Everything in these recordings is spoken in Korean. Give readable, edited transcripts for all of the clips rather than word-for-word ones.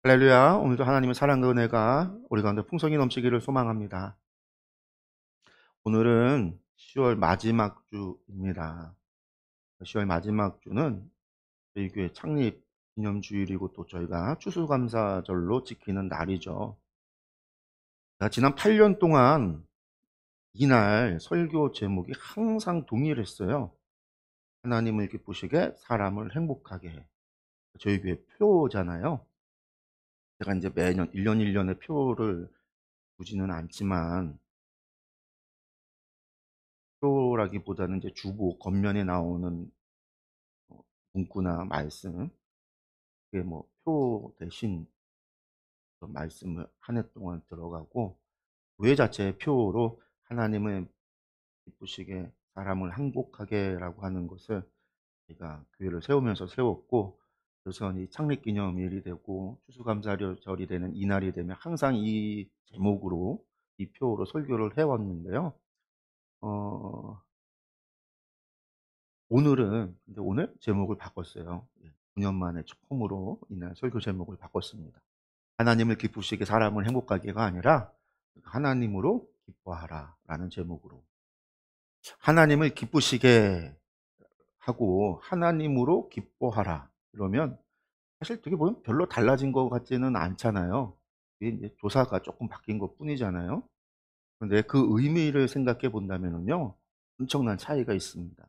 할렐루야. 오늘도 하나님의 사랑과 은혜가 우리 가운데 풍성히 넘치기를 소망합니다. 오늘은 10월 마지막 주입니다. 10월 마지막 주는 저희 교회 창립 기념주일이고 또 저희가 추수감사절로 지키는 날이죠. 제가 지난 8년 동안 이날 설교 제목이 항상 동일했어요. 하나님을 기쁘시게 사람을 행복하게 해. 저희 교회 표잖아요. 제가 이제 매년 1년 1년의 표를 두지는 않지만 표라기보다는 이제 주보 겉면에 나오는 문구나 말씀, 그게 뭐 표 대신 말씀을 한 해 동안 들어가고 교회 자체의 표로 하나님을 기쁘시게 사람을 행복하게라고 하는 것을 제가 교회를 세우면서 세웠고, 그래서 이 창립기념일이 되고 추수감사절이 되는 이날이 되면 항상 이 제목으로 이 표로 설교를 해왔는데요. 근데 오늘 제목을 바꿨어요. 9년 만에 처음으로 이날 설교 제목을 바꿨습니다. 하나님을 기쁘시게 사람을 행복하게가 아니라 하나님으로 기뻐하라 라는 제목으로. 하나님을 기쁘시게 하고 하나님으로 기뻐하라. 그러면 사실 되게 보면 별로 달라진 것 같지는 않잖아요. 이게 이제 조사가 조금 바뀐 것 뿐이잖아요. 그런데 그 의미를 생각해 본다면요, 엄청난 차이가 있습니다.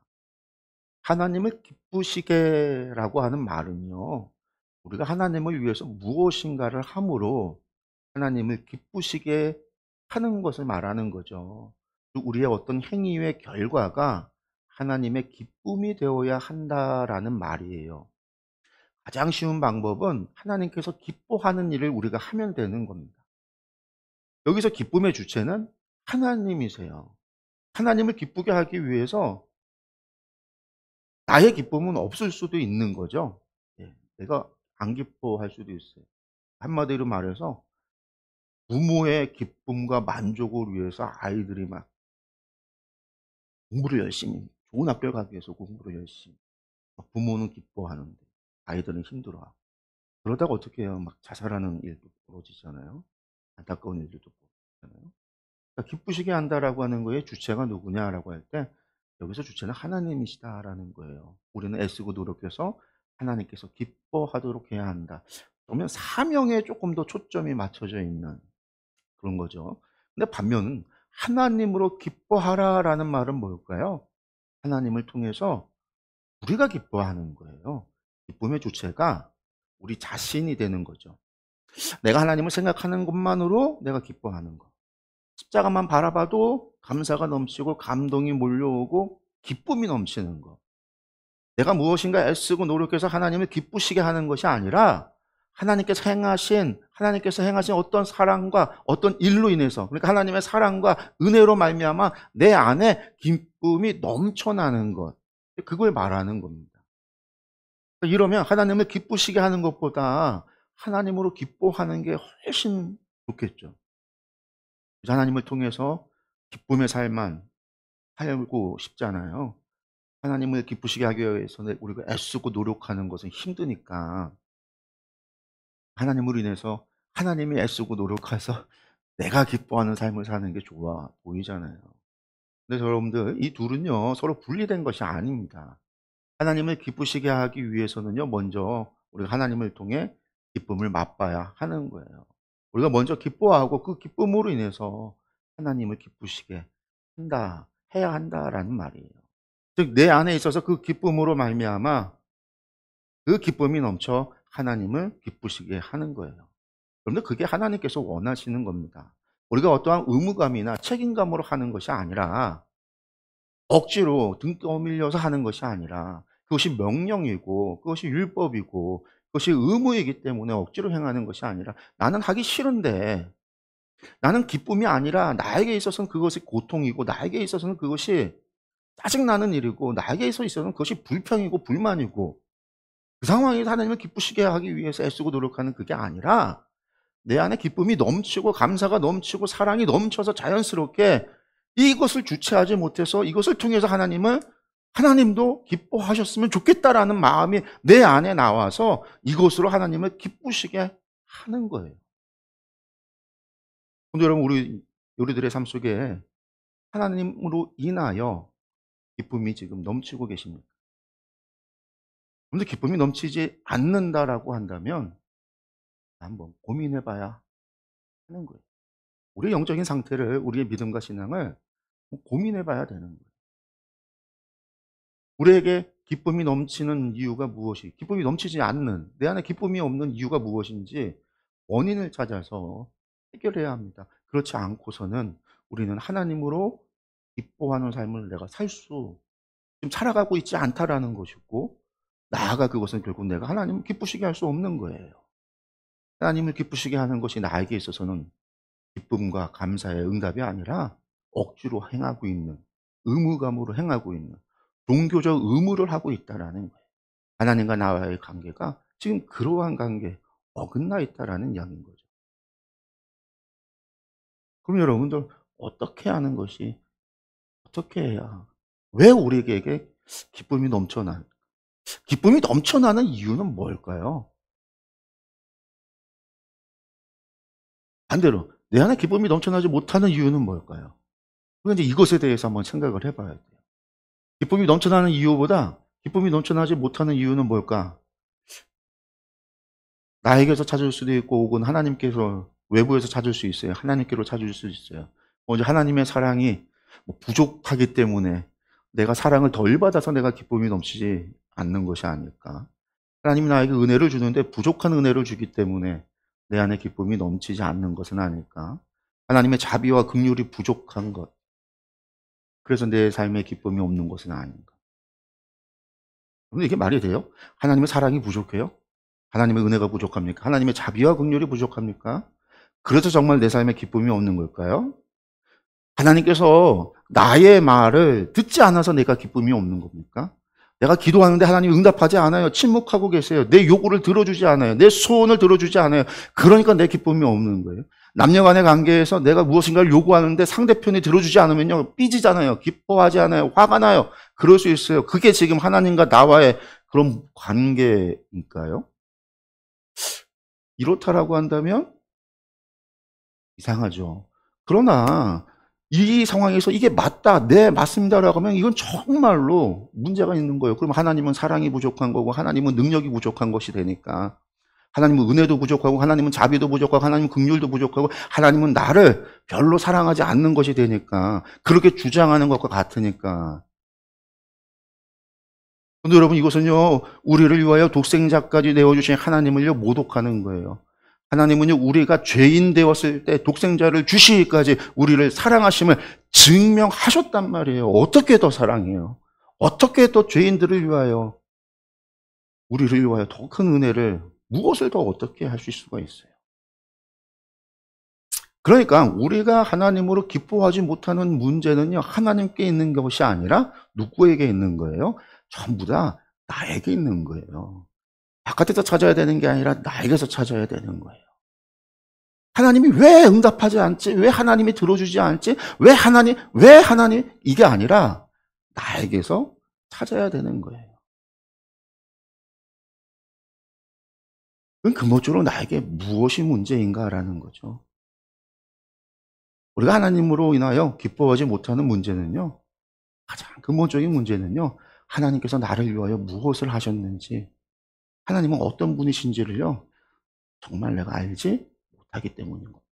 하나님을 기쁘시게라고 하는 말은요, 우리가 하나님을 위해서 무엇인가를 함으로 하나님을 기쁘시게 하는 것을 말하는 거죠. 우리의 어떤 행위의 결과가 하나님의 기쁨이 되어야 한다라는 말이에요. 가장 쉬운 방법은 하나님께서 기뻐하는 일을 우리가 하면 되는 겁니다. 여기서 기쁨의 주체는 하나님이세요. 하나님을 기쁘게 하기 위해서 나의 기쁨은 없을 수도 있는 거죠. 내가 안 기뻐할 수도 있어요. 한마디로 말해서 부모의 기쁨과 만족을 위해서 아이들이 막 공부를 열심히, 좋은 학교를 가기 위해서 공부를 열심히, 부모는 기뻐하는데 아이들은 힘들어하고, 그러다가 어떻게 해요? 막 자살하는 일도 벌어지잖아요. 안타까운 일들도 벌어지잖아요. 그러니까 기쁘시게 한다라고 하는 거에 주체가 누구냐라고 할 때, 여기서 주체는 하나님이시다라는 거예요. 우리는 애쓰고 노력해서 하나님께서 기뻐하도록 해야 한다. 그러면 사명에 조금 더 초점이 맞춰져 있는 그런 거죠. 근데 반면 하나님으로 기뻐하라라는 말은 뭘까요? 하나님을 통해서 우리가 기뻐하는 거예요. 기쁨의 주체가 우리 자신이 되는 거죠. 내가 하나님을 생각하는 것만으로 내가 기뻐하는 거. 십자가만 바라봐도 감사가 넘치고 감동이 몰려오고 기쁨이 넘치는 거. 내가 무엇인가 애쓰고 노력해서 하나님을 기쁘시게 하는 것이 아니라 하나님께서 행하신 어떤 사랑과 어떤 일로 인해서, 그러니까 하나님의 사랑과 은혜로 말미암아 내 안에 기쁨이 넘쳐나는 것, 그걸 말하는 겁니다. 이러면 하나님을 기쁘시게 하는 것보다 하나님으로 기뻐하는 게 훨씬 좋겠죠. 하나님을 통해서 기쁨의 삶만 살고 싶잖아요. 하나님을 기쁘시게 하기 위해서는 우리가 애쓰고 노력하는 것은 힘드니까 하나님으로 인해서 하나님이 애쓰고 노력해서 내가 기뻐하는 삶을 사는 게 좋아 보이잖아요. 근데 여러분들, 이 둘은요 서로 분리된 것이 아닙니다. 하나님을 기쁘시게 하기 위해서는요, 먼저 우리가 하나님을 통해 기쁨을 맛봐야 하는 거예요. 우리가 먼저 기뻐하고 그 기쁨으로 인해서 하나님을 기쁘시게 해야 한다라는 말이에요. 즉, 내 안에 있어서 그 기쁨으로 말미암아 그 기쁨이 넘쳐 하나님을 기쁘시게 하는 거예요. 그런데 그게 하나님께서 원하시는 겁니다. 우리가 어떠한 의무감이나 책임감으로 하는 것이 아니라, 억지로 등 떠밀려서 하는 것이 아니라, 그것이 명령이고 그것이 율법이고 그것이 의무이기 때문에 억지로 행하는 것이 아니라, 나는 하기 싫은데, 나는 기쁨이 아니라 나에게 있어서는 그것이 고통이고 나에게 있어서는 그것이 짜증나는 일이고 나에게 있어서는 그것이 불평이고 불만이고, 그 상황에서 하나님을 기쁘시게 하기 위해서 애쓰고 노력하는 그게 아니라, 내 안에 기쁨이 넘치고 감사가 넘치고 사랑이 넘쳐서 자연스럽게 이것을 주체하지 못해서 이것을 통해서 하나님도 기뻐하셨으면 좋겠다라는 마음이 내 안에 나와서 이것으로 하나님을 기쁘시게 하는 거예요. 근데 여러분 우리들의 삶 속에 하나님으로 인하여 기쁨이 지금 넘치고 계십니까? 근데 기쁨이 넘치지 않는다라고 한다면 한번 고민해 봐야 하는 거예요. 우리의 영적인 상태를, 우리의 믿음과 신앙을 고민해 봐야 되는 거예요. 우리에게 기쁨이 넘치는 이유가 무엇이, 기쁨이 넘치지 않는, 내 안에 기쁨이 없는 이유가 무엇인지 원인을 찾아서 해결해야 합니다. 그렇지 않고서는 우리는 하나님으로 기뻐하는 삶을 내가 지금 살아가고 있지 않다라는 것이고, 나아가 그것은 결국 내가 하나님을 기쁘시게 할 수 없는 거예요. 하나님을 기쁘시게 하는 것이 나에게 있어서는 기쁨과 감사의 응답이 아니라 억지로 행하고 있는, 의무감으로 행하고 있는 종교적 의무를 하고 있다라는 거예요. 하나님과 나와의 관계가 지금 그러한 관계에 어긋나 있다라는 이야기인 거죠. 그럼 여러분들 어떻게 하는 것이, 어떻게 해야, 왜 우리에게 기쁨이 넘쳐나, 기쁨이 넘쳐나는 이유는 뭘까요? 반대로 내 안에 기쁨이 넘쳐나지 못하는 이유는 뭘까요? 그러니까 이제 이것에 대해서 한번 생각을 해봐야 돼요. 기쁨이 넘쳐나는 이유보다 기쁨이 넘쳐나지 못하는 이유는 뭘까? 나에게서 찾을 수도 있고, 혹은 하나님께서 외부에서 찾을 수 있어요. 하나님께로 찾을 수 있어요. 먼저 하나님의 사랑이 부족하기 때문에, 내가 사랑을 덜 받아서 내가 기쁨이 넘치지 않는 것이 아닐까? 하나님이 나에게 은혜를 주는데 부족한 은혜를 주기 때문에 내 안에 기쁨이 넘치지 않는 것은 아닐까? 하나님의 자비와 긍휼이 부족한 것, 그래서 내 삶에 기쁨이 없는 것은 아닌가? 근데 이게 말이 돼요? 하나님의 사랑이 부족해요? 하나님의 은혜가 부족합니까? 하나님의 자비와 긍휼이 부족합니까? 그래서 정말 내 삶에 기쁨이 없는 걸까요? 하나님께서 나의 말을 듣지 않아서 내가 기쁨이 없는 겁니까? 내가 기도하는데 하나님이 응답하지 않아요. 침묵하고 계세요. 내 요구를 들어주지 않아요. 내 소원을 들어주지 않아요. 그러니까 내 기쁨이 없는 거예요. 남녀 간의 관계에서 내가 무엇인가를 요구하는데 상대편이 들어주지 않으면요, 삐지잖아요. 기뻐하지 않아요. 화가 나요. 그럴 수 있어요. 그게 지금 하나님과 나와의 그런 관계일까요? 이렇다라고 한다면 이상하죠. 그러나 이 상황에서 이게 맞다, 네, 맞습니다라고 하면 이건 정말로 문제가 있는 거예요. 그럼 하나님은 사랑이 부족한 거고, 하나님은 능력이 부족한 것이 되니까, 하나님은 은혜도 부족하고, 하나님은 자비도 부족하고, 하나님은 긍휼도 부족하고, 하나님은 나를 별로 사랑하지 않는 것이 되니까, 그렇게 주장하는 것과 같으니까. 근데 여러분, 이것은요, 우리를 위하여 독생자까지 내어주신 하나님을요, 모독하는 거예요. 하나님은요, 우리가 죄인 되었을 때 독생자를 주시기까지 우리를 사랑하심을 증명하셨단 말이에요. 어떻게 더 사랑해요? 어떻게 더 죄인들을 위하여, 우리를 위하여 더 큰 은혜를, 무엇을 더 어떻게 하실 수가 있어요? 그러니까 우리가 하나님으로 기뻐하지 못하는 문제는요, 하나님께 있는 것이 아니라 누구에게 있는 거예요? 전부 다 나에게 있는 거예요. 바깥에서 찾아야 되는 게 아니라 나에게서 찾아야 되는 거예요. 하나님이 왜 응답하지 않지? 왜 하나님이 들어주지 않지? 왜 하나님? 이게 아니라 나에게서 찾아야 되는 거예요. 그럼 근본적으로 나에게 무엇이 문제인가라는 거죠. 우리가 하나님으로 인하여 기뻐하지 못하는 문제는요, 가장 근본적인 문제는요, 하나님께서 나를 위하여 무엇을 하셨는지, 하나님은 어떤 분이신지를요, 정말 내가 알지 못하기 때문인 겁니다.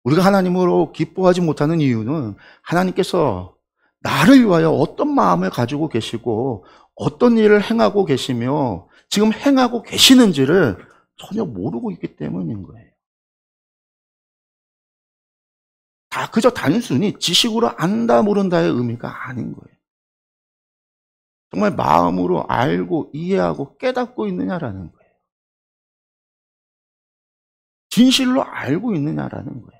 우리가 하나님으로 기뻐하지 못하는 이유는 하나님께서 나를 위하여 어떤 마음을 가지고 계시고 어떤 일을 행하고 계시며 지금 행하고 계시는지를 전혀 모르고 있기 때문인 거예요. 다 그저 단순히 지식으로 안다 모른다의 의미가 아닌 거예요. 정말 마음으로 알고 이해하고 깨닫고 있느냐라는 거예요. 진실로 알고 있느냐라는 거예요.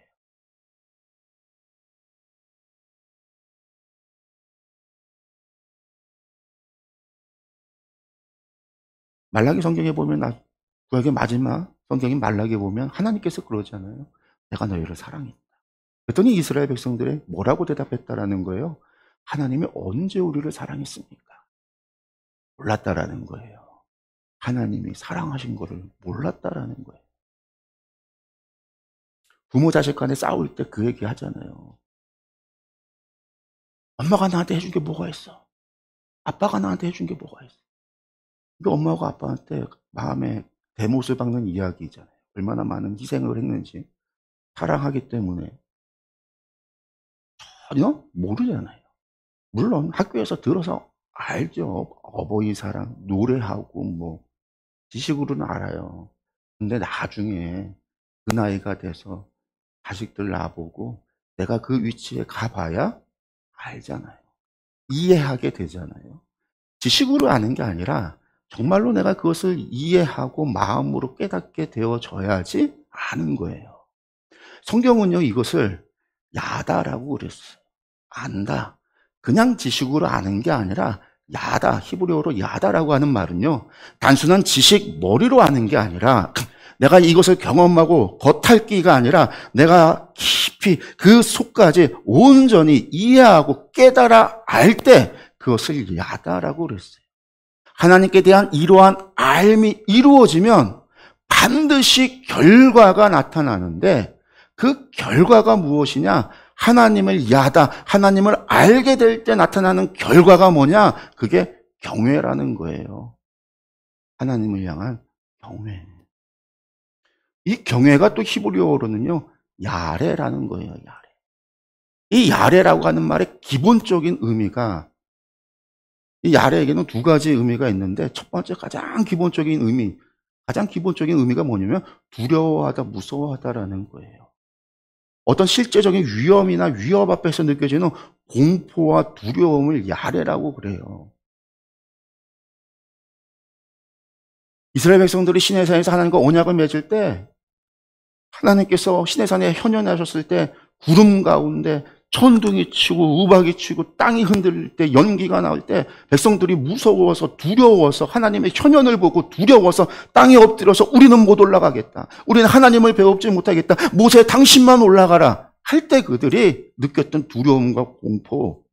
말라기 성경에 보면, 구약의 마지막 성경인 말라기에 보면 하나님께서 그러잖아요. 내가 너희를 사랑했다. 그랬더니 이스라엘 백성들이 뭐라고 대답했다라는 거예요? 하나님이 언제 우리를 사랑했습니까? 몰랐다라는 거예요. 하나님이 사랑하신 거를 몰랐다라는 거예요. 부모 자식 간에 싸울 때 그 얘기 하잖아요. 엄마가 나한테 해준 게 뭐가 있어? 아빠가 나한테 해준 게 뭐가 있어? 이게 엄마가 아빠한테 마음에 대못을 박는 이야기잖아요. 얼마나 많은 희생을 했는지. 사랑하기 때문에 전혀 모르잖아요. 물론 학교에서 들어서 알죠. 어버이 사랑, 노래하고 뭐 지식으로는 알아요. 근데 나중에 그 나이가 돼서 자식들 놔보고 내가 그 위치에 가봐야 알잖아요. 이해하게 되잖아요. 지식으로 아는 게 아니라 정말로 내가 그것을 이해하고 마음으로 깨닫게 되어져야지 아는 거예요. 성경은요, 이것을 야다라고 그랬어요. 안다. 그냥 지식으로 아는 게 아니라 야다, 히브리어로 야다라고 하는 말은요, 단순한 지식, 머리로 아는 게 아니라 내가 이것을 경험하고 겉핥기가 아니라 내가 깊이 그 속까지 온전히 이해하고 깨달아 알 때 그것을 야다라고 그랬어요. 하나님께 대한 이러한 알미 이루어지면 반드시 결과가 나타나는데 그 결과가 무엇이냐? 하나님을 야다, 하나님을 알게 될 때 나타나는 결과가 뭐냐? 그게 경외라는 거예요. 하나님을 향한 경외. 이 경외가 또 히브리어로는요, 야레라는 거예요, 야레. 이 야레라고 하는 말의 기본적인 의미가, 이 야레에게는 두 가지 의미가 있는데, 첫 번째 가장 기본적인 의미가 뭐냐면, 두려워하다, 무서워하다라는 거예요. 어떤 실제적인 위험이나 위협 앞에서 느껴지는 공포와 두려움을 야레라고 그래요. 이스라엘 백성들이 시내산에서 하나님과 언약을 맺을 때 하나님께서 시내산에 현현하셨을 때 구름 가운데 천둥이 치고 우박이 치고 땅이 흔들릴 때 연기가 나올 때 백성들이 무서워서 두려워서 하나님의 현현을 보고 두려워서 땅에 엎드려서 우리는 못 올라가겠다. 우리는 하나님을 배웁지 못하겠다. 모세 당신만 올라가라. 할 때 그들이 느꼈던 두려움과 공포.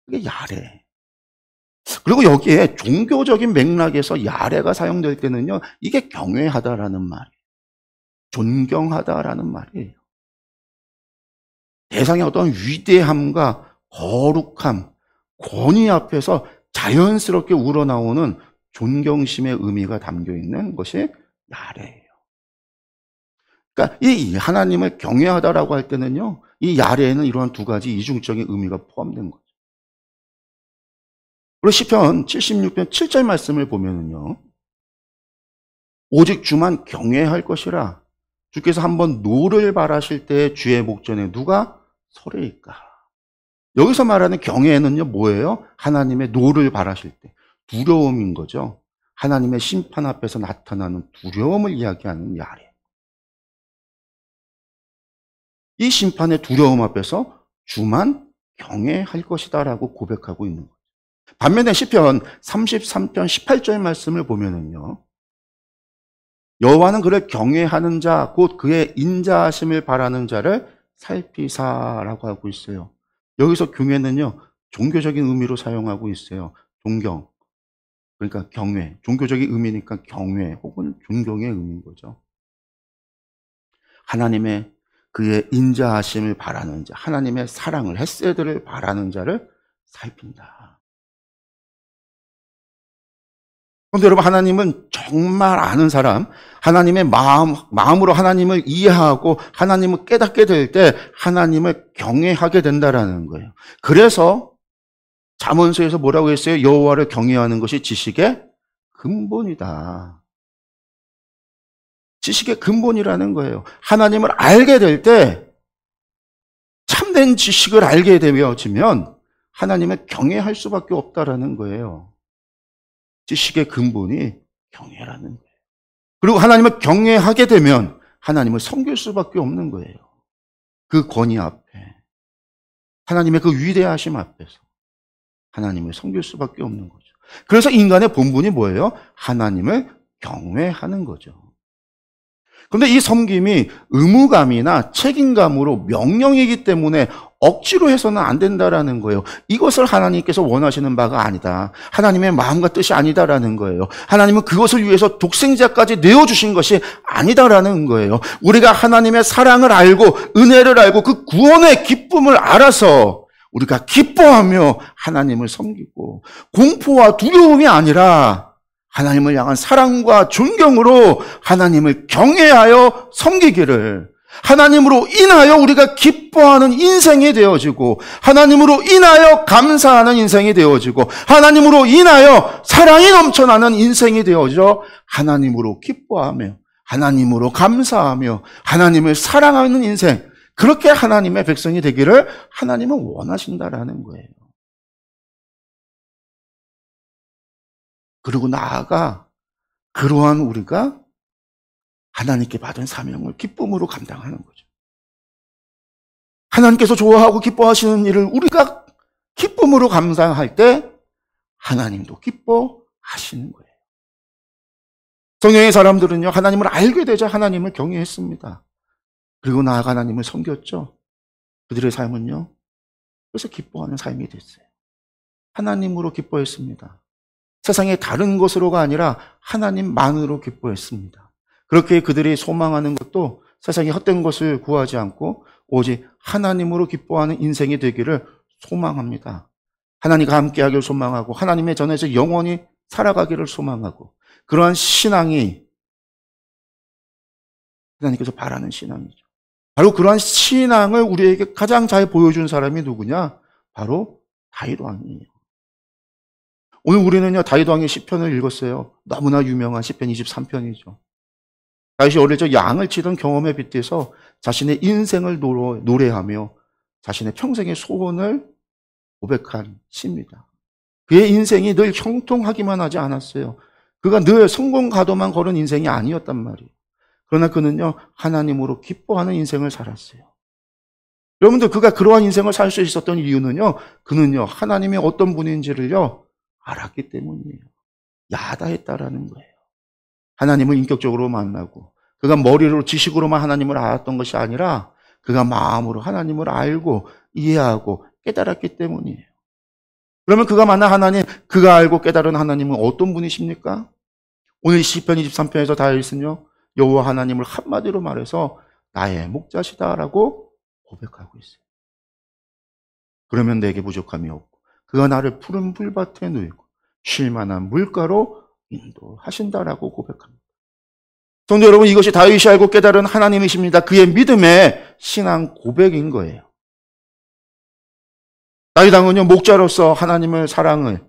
그게 야레. 그리고 여기에 종교적인 맥락에서 야레가 사용될 때는요. 이게 경외하다라는 말이에요. 존경하다라는 말이에요. 대상의 어떤 위대함과 거룩함, 권위 앞에서 자연스럽게 우러나오는 존경심의 의미가 담겨있는 것이 야레예요. 그러니까 이 하나님을 경외하다라고 할 때는요, 이 야레에는 이러한 두 가지 이중적인 의미가 포함된 거죠. 그리고 시편 76편 7절 말씀을 보면은요, 오직 주만 경외할 것이라. 주께서 한번 노를 바라실 때 주의 목전에 누가 서리이까. 여기서 말하는 경외는요, 뭐예요? 하나님의 노를 바라실 때 두려움인 거죠. 하나님의 심판 앞에서 나타나는 두려움을 이야기하는 야레. 이 심판의 두려움 앞에서 주만 경외할 것이다라고 고백하고 있는 거죠. 반면에 시편 33편 18절 말씀을 보면은요, 여호와는 그를 경외하는 자, 곧 그의 인자하심을 바라는 자를 살피사라고 하고 있어요. 여기서 경외는요, 종교적인 의미로 사용하고 있어요. 존경, 그러니까 경외, 종교적인 의미니까 경외 혹은 존경의 의미인 거죠. 하나님의 그의 인자하심을 바라는 자, 하나님의 사랑을, 헤세드를 바라는 자를 살핀다. 그런데 여러분, 하나님은 정말 아는 사람, 하나님의 마음으로 하나님을 이해하고 하나님을 깨닫게 될 때 하나님을 경외하게 된다라는 거예요. 그래서 잠언서에서 뭐라고 했어요? 여호와를 경외하는 것이 지식의 근본이다. 지식의 근본이라는 거예요. 하나님을 알게 될 때, 참된 지식을 알게 되어지면 하나님을 경외할 수밖에 없다라는 거예요. 지식의 근본이 경외라는 거예요. 그리고 하나님을 경외하게 되면 하나님을 섬길 수밖에 없는 거예요. 그 권위 앞에, 하나님의 그 위대하심 앞에서 하나님을 섬길 수밖에 없는 거죠. 그래서 인간의 본분이 뭐예요? 하나님을 경외하는 거죠. 그런데 이 섬김이 의무감이나 책임감으로 명령이기 때문에 억지로 해서는 안 된다라는 거예요. 이것을 하나님께서 원하시는 바가 아니다. 하나님의 마음과 뜻이 아니다라는 거예요. 하나님은 그것을 위해서 독생자까지 내어주신 것이 아니다라는 거예요. 우리가 하나님의 사랑을 알고 은혜를 알고 그 구원의 기쁨을 알아서 우리가 기뻐하며 하나님을 섬기고 공포와 두려움이 아니라 하나님을 향한 사랑과 존경으로 하나님을 경외하여 섬기기를, 하나님으로 인하여 우리가 기뻐하는 인생이 되어지고 하나님으로 인하여 감사하는 인생이 되어지고 하나님으로 인하여 사랑이 넘쳐나는 인생이 되어져 하나님으로 기뻐하며 하나님으로 감사하며 하나님을 사랑하는 인생, 그렇게 하나님의 백성이 되기를 하나님은 원하신다라는 거예요. 그리고 나아가 그러한 우리가 하나님께 받은 사명을 기쁨으로 감당하는 거죠. 하나님께서 좋아하고 기뻐하시는 일을 우리가 기쁨으로 감당할 때 하나님도 기뻐하시는 거예요. 성경의 사람들은요, 하나님을 알게 되자 하나님을 경외했습니다. 그리고 나아가 하나님을 섬겼죠. 그들의 삶은요, 그래서 기뻐하는 삶이 됐어요. 하나님으로 기뻐했습니다. 세상의 다른 것으로가 아니라 하나님만으로 기뻐했습니다. 그렇게 그들이 소망하는 것도 세상의 헛된 것을 구하지 않고 오직 하나님으로 기뻐하는 인생이 되기를 소망합니다. 하나님과 함께하기를 소망하고 하나님의 전에서 영원히 살아가기를 소망하고, 그러한 신앙이 하나님께서 바라는 신앙이죠. 바로 그러한 신앙을 우리에게 가장 잘 보여준 사람이 누구냐? 바로 다윗 왕이에요. 오늘 우리는요, 다윗 왕의 시편을 읽었어요. 너무나 유명한 시편 23편이죠. 다윗이 어릴 적 양을 치던 경험에 빗대서 자신의 인생을 노래하며 자신의 평생의 소원을 고백한 시입니다. 그의 인생이 늘 형통하기만 하지 않았어요. 그가 늘 성공 가도만 걸은 인생이 아니었단 말이에요. 그러나 그는요, 하나님으로 기뻐하는 인생을 살았어요. 여러분들, 그가 그러한 인생을 살 수 있었던 이유는요, 그는요, 하나님이 어떤 분인지를요, 알았기 때문이에요. 야다했다라는 거예요. 하나님을 인격적으로 만나고, 그가 머리로 지식으로만 하나님을 알았던 것이 아니라 그가 마음으로 하나님을 알고 이해하고 깨달았기 때문이에요. 그러면 그가 만난 하나님, 그가 알고 깨달은 하나님은 어떤 분이십니까? 오늘 시편 23편에서 다윗은요, 여호와 하나님을 한마디로 말해서 나의 목자시다라고 고백하고 있어요. 그러면 내게 부족함이 없고 그가 나를 푸른 풀밭에 누이고 쉴 만한 물가로 인도하신다라고 고백합니다. 성도 여러분, 이것이 다윗이 알고 깨달은 하나님이십니다. 그의 믿음의 신앙 고백인 거예요. 다윗 왕은요, 목자로서 하나님의 사랑을,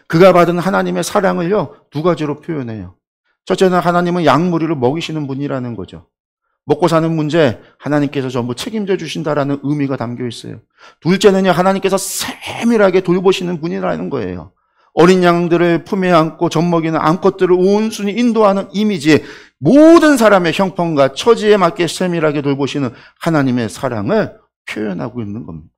그가 받은 하나님의 사랑을요, 두 가지로 표현해요. 첫째는 하나님은 양무리를 먹이시는 분이라는 거죠. 먹고 사는 문제 하나님께서 전부 책임져 주신다라는 의미가 담겨 있어요. 둘째는요, 하나님께서 세밀하게 돌보시는 분이라는 거예요. 어린 양들을 품에 안고 젖먹이는 암컷들을 온순히 인도하는 이미지, 모든 사람의 형편과 처지에 맞게 세밀하게 돌보시는 하나님의 사랑을 표현하고 있는 겁니다.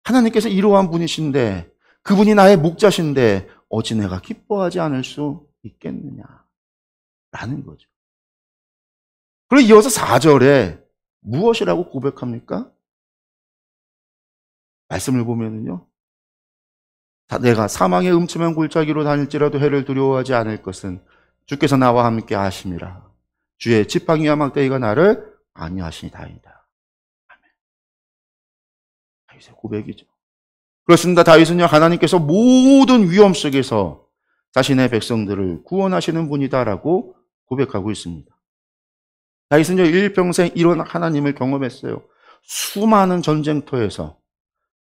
하나님께서 이러한 분이신데, 그분이 나의 목자신데 어찌 내가 기뻐하지 않을 수 있겠느냐 라는 거죠. 그리고 이어서 4절에 무엇이라고 고백합니까? 말씀을 보면은요, 내가 사망의 음침한 골짜기로 다닐지라도 해를 두려워하지 않을 것은 주께서 나와 함께 하심이라. 주의 지팡이와 막대기가 나를 안위하시니다이다. 아멘. 다윗의 고백이죠. 그렇습니다. 다윗은요, 하나님께서 모든 위험 속에서 자신의 백성들을 구원하시는 분이다라고 고백하고 있습니다. 다윗은요, 일평생 이런 하나님을 경험했어요. 수많은 전쟁터에서,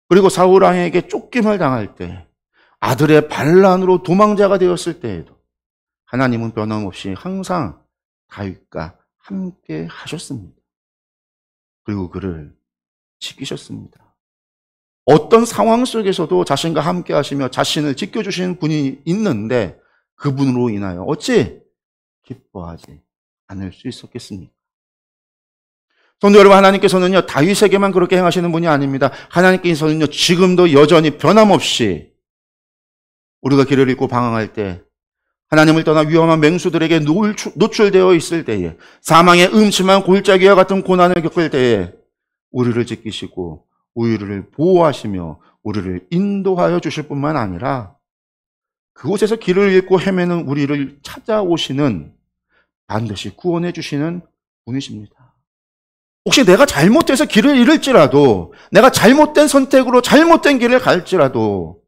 그리고 사울 왕에게 쫓김을 당할 때, 아들의 반란으로 도망자가 되었을 때에도 하나님은 변함없이 항상 다윗과 함께 하셨습니다. 그리고 그를 지키셨습니다. 어떤 상황 속에서도 자신과 함께 하시며 자신을 지켜주시는 분이 있는데 그분으로 인하여 어찌 기뻐하지 않을 수 있었겠습니까? 성도 여러분, 하나님께서는요, 다윗에게만 그렇게 행하시는 분이 아닙니다. 하나님께서는요, 지금도 여전히 변함없이 우리가 길을 잃고 방황할 때 하나님을 떠나 위험한 맹수들에게 노출되어 있을 때에, 사망의 음침한 골짜기와 같은 고난을 겪을 때에 우리를 지키시고 우리를 보호하시며 우리를 인도하여 주실 뿐만 아니라 그곳에서 길을 잃고 헤매는 우리를 찾아오시는, 반드시 구원해 주시는 분이십니다. 혹시 내가 잘못해서 길을 잃을지라도, 내가 잘못된 선택으로 잘못된 길을 갈지라도,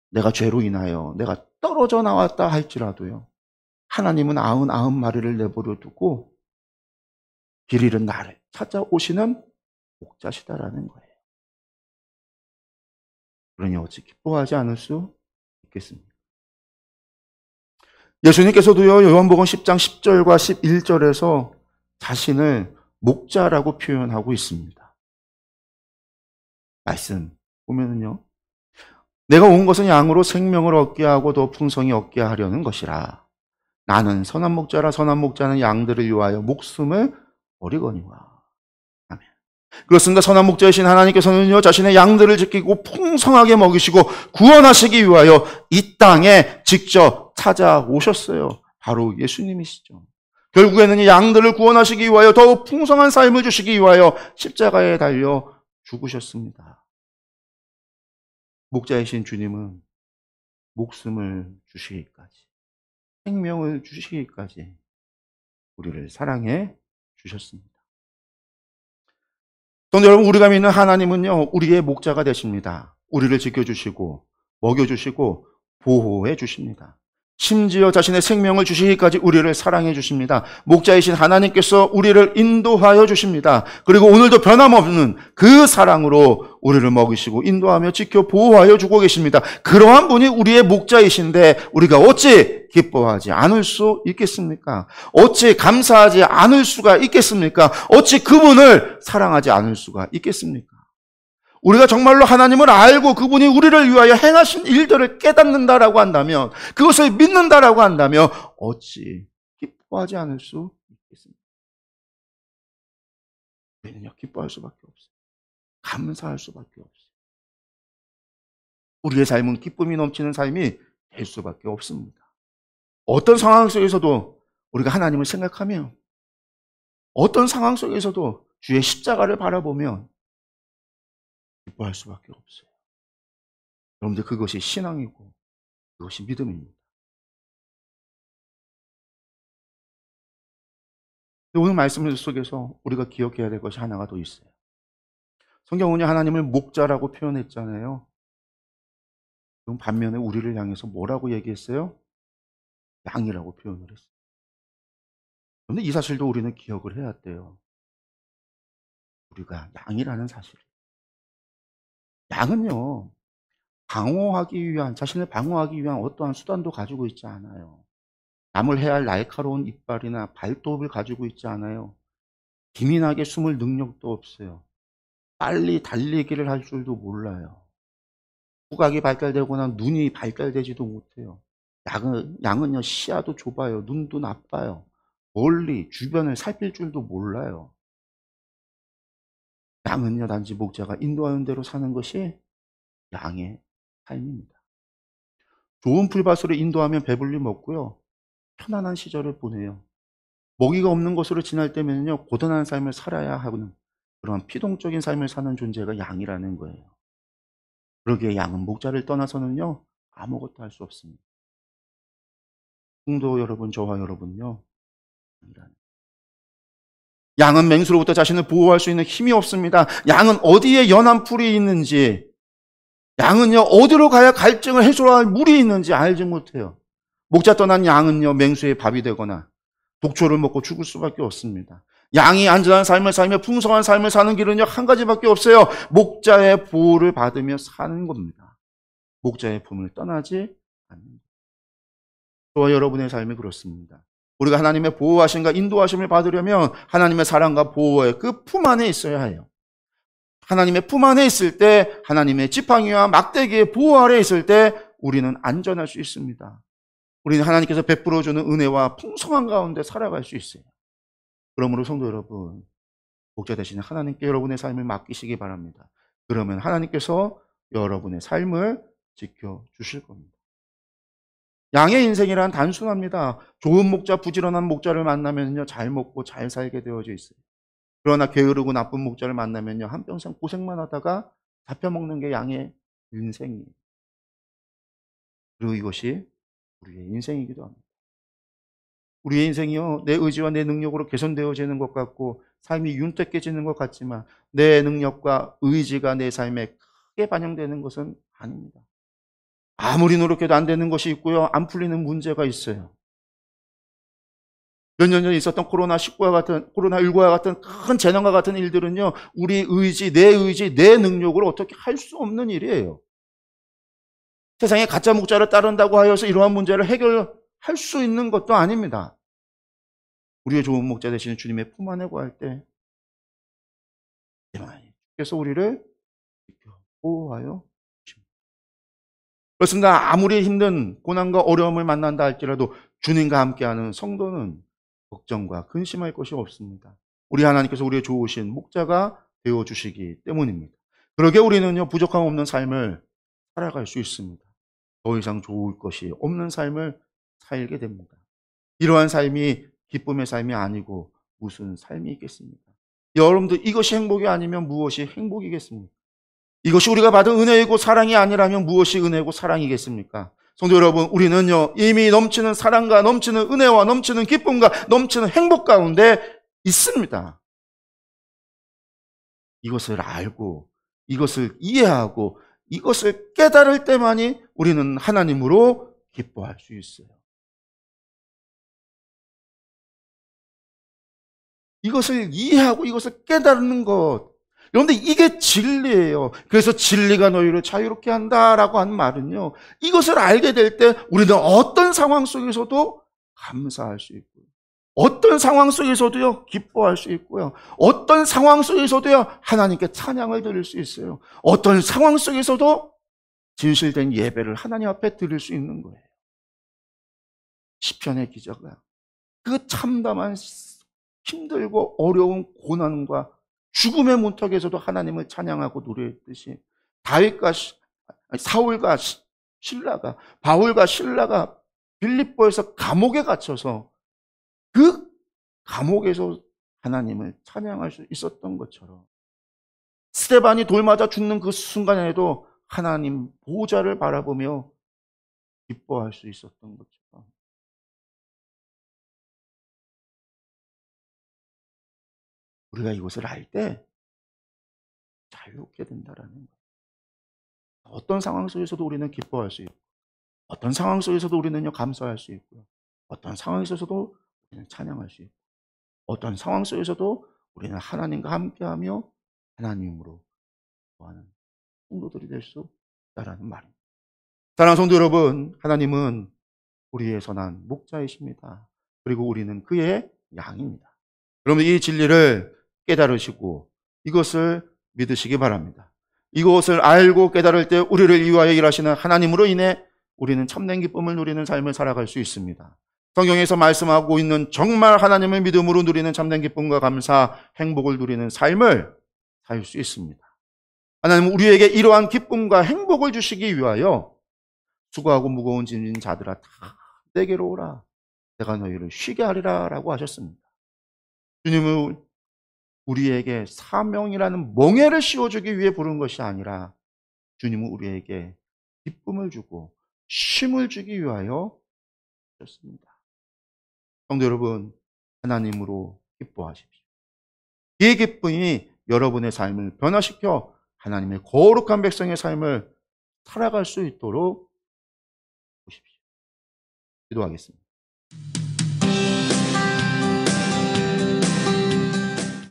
내가 죄로 인하여 내가 떨어져 나왔다 할지라도요, 하나님은 99마리를 내버려 두고 길 잃은 나를 찾아오시는 목자시다라는 거예요. 그러니 어찌 기뻐하지 않을 수 있겠습니까? 예수님께서도요, 요한복음 10장 10절과 11절에서 자신을 목자라고 표현하고 있습니다. 말씀 보면은요, 내가 온 것은 양으로 생명을 얻게 하고 더 풍성히 얻게 하려는 것이라. 나는 선한 목자라. 선한 목자는 양들을 위하여 목숨을 버리거니와. 아멘. 그렇습니다. 선한 목자이신 하나님께서는요, 자신의 양들을 지키고 풍성하게 먹이시고 구원하시기 위하여 이 땅에 직접 찾아오셨어요. 바로 예수님이시죠. 결국에는 이 양들을 구원하시기 위하여 더욱 풍성한 삶을 주시기 위하여 십자가에 달려 죽으셨습니다. 목자이신 주님은 목숨을 주시기까지, 생명을 주시기까지 우리를 사랑해 주셨습니다. 그런데 여러분, 우리가 믿는 하나님은요, 우리의 목자가 되십니다. 우리를 지켜주시고 먹여주시고 보호해 주십니다. 심지어 자신의 생명을 주시기까지 우리를 사랑해 주십니다. 목자이신 하나님께서 우리를 인도하여 주십니다. 그리고 오늘도 변함없는 그 사랑으로 우리를 먹이시고 인도하며 지켜 보호하여 주고 계십니다. 그러한 분이 우리의 목자이신데 우리가 어찌 기뻐하지 않을 수 있겠습니까? 어찌 감사하지 않을 수가 있겠습니까? 어찌 그분을 사랑하지 않을 수가 있겠습니까? 우리가 정말로 하나님을 알고 그분이 우리를 위하여 행하신 일들을 깨닫는다라고 한다면, 그것을 믿는다라고 한다면 어찌 기뻐하지 않을 수 있겠습니까? 우리는요, 기뻐할 수밖에 없어요. 감사할 수밖에 없어요. 우리의 삶은 기쁨이 넘치는 삶이 될 수밖에 없습니다. 어떤 상황 속에서도 우리가 하나님을 생각하며, 어떤 상황 속에서도 주의 십자가를 바라보면 기뻐할 수밖에 없어요. 여러분들, 그것이 신앙이고 그것이 믿음입니다. 오늘 말씀 속에서 우리가 기억해야 될 것이 하나가 더 있어요. 성경은요, 하나님을 목자라고 표현했잖아요. 그럼 반면에 우리를 향해서 뭐라고 얘기했어요? 양이라고 표현을 했어요. 그런데 이 사실도 우리는 기억을 해야 돼요. 우리가 양이라는 사실. 양은요, 자신을 방어하기 위한 어떠한 수단도 가지고 있지 않아요. 남을 해야 할 날카로운 이빨이나 발톱을 가지고 있지 않아요. 기민하게 숨을 능력도 없어요. 빨리 달리기를 할 줄도 몰라요. 후각이 발달되거나 눈이 발달되지도 못해요. 양은요, 시야도 좁아요. 눈도 나빠요. 멀리 주변을 살필 줄도 몰라요. 양은요, 단지 목자가 인도하는 대로 사는 것이 양의 삶입니다. 좋은 풀밭으로 인도하면 배불리 먹고요, 편안한 시절을 보내요. 먹이가 없는 곳으로 지날 때면요, 고단한 삶을 살아야 하는 그런 피동적인 삶을 사는 존재가 양이라는 거예요. 그러기에 양은 목자를 떠나서는요, 아무것도 할 수 없습니다. 성도 여러분, 저와 여러분요, 양은 맹수로부터 자신을 보호할 수 있는 힘이 없습니다. 양은 어디에 연한 풀이 있는지, 양은요, 어디로 가야 갈증을 해소할 물이 있는지 알지 못해요. 목자 떠난 양은요, 맹수의 밥이 되거나 독초를 먹고 죽을 수밖에 없습니다. 양이 안전한 삶을 살며 풍성한 삶을 사는 길은요, 한 가지밖에 없어요. 목자의 보호를 받으며 사는 겁니다. 목자의 품을 떠나지 않는 것. 저와 여러분의 삶이 그렇습니다. 우리가 하나님의 보호하심과 인도하심을 받으려면 하나님의 사랑과 보호의 그 품 안에 있어야 해요. 하나님의 품 안에 있을 때, 하나님의 지팡이와 막대기의 보호 아래 있을 때 우리는 안전할 수 있습니다. 우리는 하나님께서 베풀어주는 은혜와 풍성한 가운데 살아갈 수 있어요. 그러므로 성도 여러분, 목자 대신에 하나님께 여러분의 삶을 맡기시기 바랍니다. 그러면 하나님께서 여러분의 삶을 지켜주실 겁니다. 양의 인생이란 단순합니다. 좋은 목자, 부지런한 목자를 만나면요, 잘 먹고 잘 살게 되어져 있어요. 그러나 게으르고 나쁜 목자를 만나면요, 한평생 고생만 하다가 잡혀먹는 게 양의 인생이에요. 그리고 이것이 우리의 인생이기도 합니다. 우리의 인생이요, 내 의지와 내 능력으로 개선되어지는 것 같고 삶이 윤택해지는 것 같지만 내 능력과 의지가 내 삶에 크게 반영되는 것은 아닙니다. 아무리 노력해도 안 되는 것이 있고요, 안 풀리는 문제가 있어요. 몇 년 전에 있었던 코로나19와 같은 큰 재난과 같은 일들은요, 우리 의지, 내 능력으로 어떻게 할 수 없는 일이에요. 세상에 가짜 목자를 따른다고 하여서 이러한 문제를 해결할 수 있는 것도 아닙니다. 우리의 좋은 목자 되시는 주님의 품 안에 구할 때 주께서 우리를 보호하여 주십니다. 그렇습니다. 아무리 힘든 고난과 어려움을 만난다 할지라도 주님과 함께하는 성도는 걱정과 근심할 것이 없습니다. 우리 하나님께서 우리의 좋으신 목자가 되어주시기 때문입니다. 그러게 우리는요, 부족함 없는 삶을 살아갈 수 있습니다. 더 이상 좋을 것이 없는 삶을 살게 됩니다. 이러한 삶이 기쁨의 삶이 아니고 무슨 삶이 있겠습니까? 여러분들, 이것이 행복이 아니면 무엇이 행복이겠습니까? 이것이 우리가 받은 은혜이고 사랑이 아니라면 무엇이 은혜고 사랑이겠습니까? 성도 여러분, 우리는요, 이미 넘치는 사랑과 넘치는 은혜와 넘치는 기쁨과 넘치는 행복 가운데 있습니다. 이것을 알고, 이것을 이해하고, 이것을 깨달을 때만이 우리는 하나님으로 기뻐할 수 있어요. 이것을 이해하고 이것을 깨달는 것. 그런데 이게 진리예요. 그래서 진리가 너희를 자유롭게 한다라고 하는 말은요, 이것을 알게 될 때 우리는 어떤 상황 속에서도 감사할 수 있고요, 어떤 상황 속에서도요 기뻐할 수 있고요, 어떤 상황 속에서도요 하나님께 찬양을 드릴 수 있어요. 어떤 상황 속에서도 진실된 예배를 하나님 앞에 드릴 수 있는 거예요. 시편의 기자가 그 참담한 힘들고 어려운 고난과 죽음의 문턱에서도 하나님을 찬양하고 노래했듯이 바울과 실라가 빌립보에서 감옥에 갇혀서 그 감옥에서 하나님을 찬양할 수 있었던 것처럼, 스데반이 돌 맞아 죽는 그 순간에도 하나님 보좌를 바라보며 기뻐할 수 있었던 것처럼, 우리가 이것을 알 때 자유롭게 된다라는 거예요. 어떤 상황 속에서도 우리는 기뻐할 수 있고, 어떤 상황 속에서도 우리는요 감사할 수 있고요, 어떤 상황 속에서도 우리는 찬양할 수 있고, 어떤 상황 속에서도 우리는 하나님과 함께하며 하나님으로 거하는 성도들이 될 수 있다라는 말입니다. 사랑하는 성도 여러분, 하나님은 우리의 선한 목자이십니다. 그리고 우리는 그의 양입니다. 여러분, 이 진리를 깨달으시고 이것을 믿으시기 바랍니다. 이것을 알고 깨달을 때 우리를 위하여 일하시는 하나님으로 인해 우리는 참된 기쁨을 누리는 삶을 살아갈 수 있습니다. 성경에서 말씀하고 있는 정말 하나님을 믿음으로 누리는 참된 기쁨과 감사, 행복을 누리는 삶을 살 수 있습니다. 하나님은 우리에게 이러한 기쁨과 행복을 주시기 위하여 수고하고 무거운 짐진 자들아 다 내게로 오라, 내가 너희를 쉬게 하리라 라고 하셨습니다. 주님은 우리에게 사명이라는 멍에를 씌워주기 위해 부른 것이 아니라 주님은 우리에게 기쁨을 주고 쉼을 주기 위하여 주셨습니다. 성도 여러분, 하나님으로 기뻐하십시오. 이 기쁨이 여러분의 삶을 변화시켜 하나님의 거룩한 백성의 삶을 살아갈 수 있도록 보십시오. 기도하겠습니다.